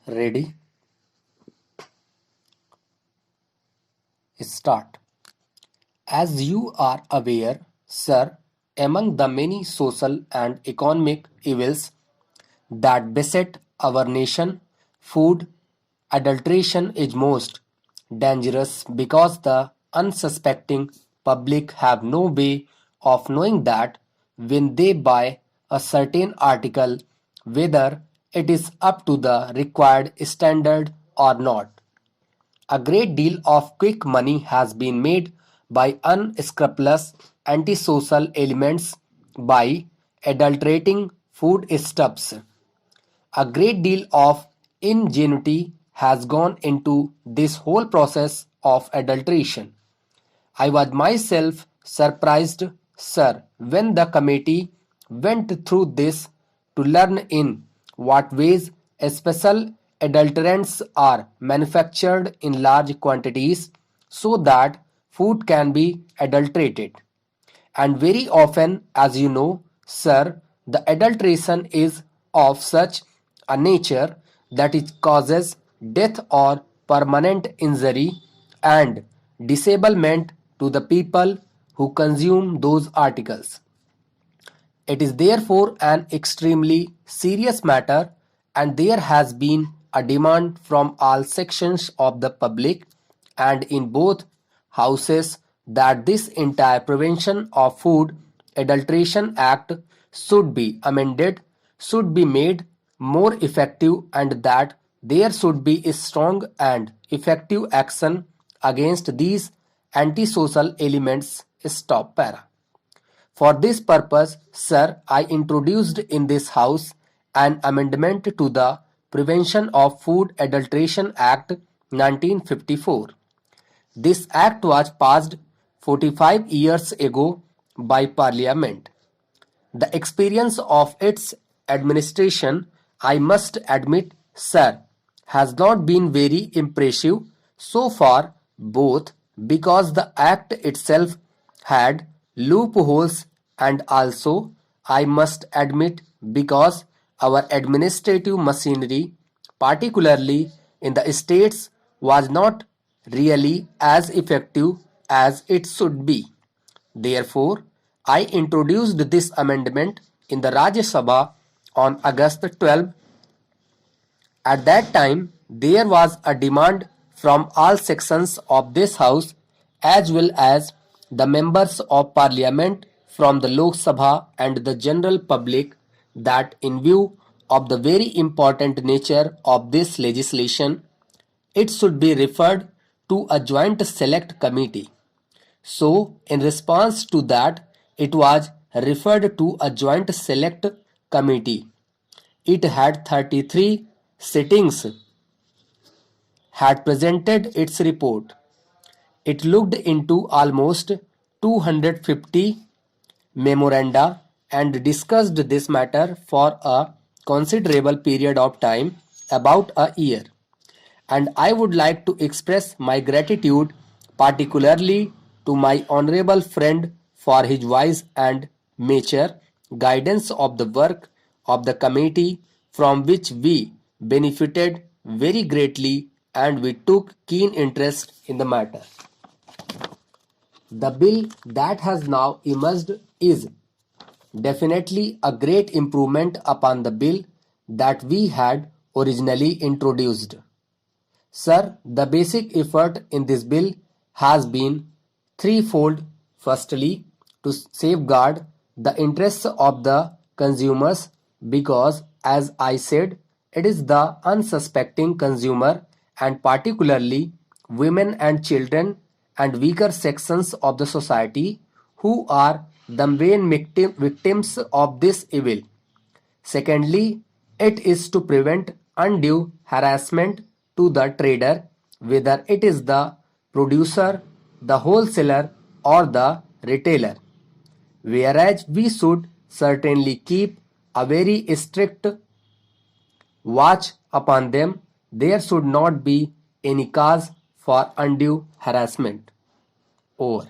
Ready? Start. As you are aware, sir, among the many social and economic evils that beset our nation, food adulteration is most dangerous because the unsuspecting public have no way of knowing that when they buy a certain article whether it is up to the required standard or not. A great deal of quick money has been made by unscrupulous antisocial elements by adulterating foodstuffs. A great deal of ingenuity has gone into this whole process of adulteration. I was myself surprised, sir, when the committee went through this to learn in what ways special adulterants are manufactured in large quantities so that food can be adulterated. And very often, as you know, sir, the adulteration is of such a nature that it causes death or permanent injury and disablement to the people who consume those articles. It is therefore an extremely serious matter, and there has been a demand from all sections of the public and in both houses that this entire Prevention of Food Adulteration Act should be amended, should be made more effective, and that there should be a strong and effective action against these antisocial elements. Stop para. For this purpose, sir, I introduced in this House an amendment to the Prevention of Food Adulteration Act 1954. This act was passed 45 years ago by Parliament. The experience of its administration, I must admit, sir, has not been very impressive so far, both because the act itself had loopholes and also, I must admit, because our administrative machinery, particularly in the states, was not really as effective as it should be. Therefore, I introduced this amendment in the Rajya Sabha on August 12. At that time, there was a demand from all sections of this House as well as the members of Parliament from the Lok Sabha and the general public that in view of the very important nature of this legislation, it should be referred to a joint select committee. So, in response to that, it was referred to a joint select committee. It had 33 sittings, had presented its report. It looked into almost 250 memoranda and discussed this matter for a considerable period of time, about a year. And I would like to express my gratitude particularly to my honorable friend for his wise and mature guidance of the work of the committee, from which we benefited very greatly and we took keen interest in the matter. The bill that has now emerged is definitely a great improvement upon the bill that we had originally introduced. Sir, the basic effort in this bill has been threefold. Firstly, to safeguard the interests of the consumers because, as I said, it is the unsuspecting consumer and particularly women and children and weaker sections of the society who are the main victims of this evil. Secondly, it is to prevent undue harassment to the trader, whether it is the producer, the wholesaler, or the retailer. Whereas we should certainly keep a very strict watch upon them, there should not be any cause for undue harassment. Over.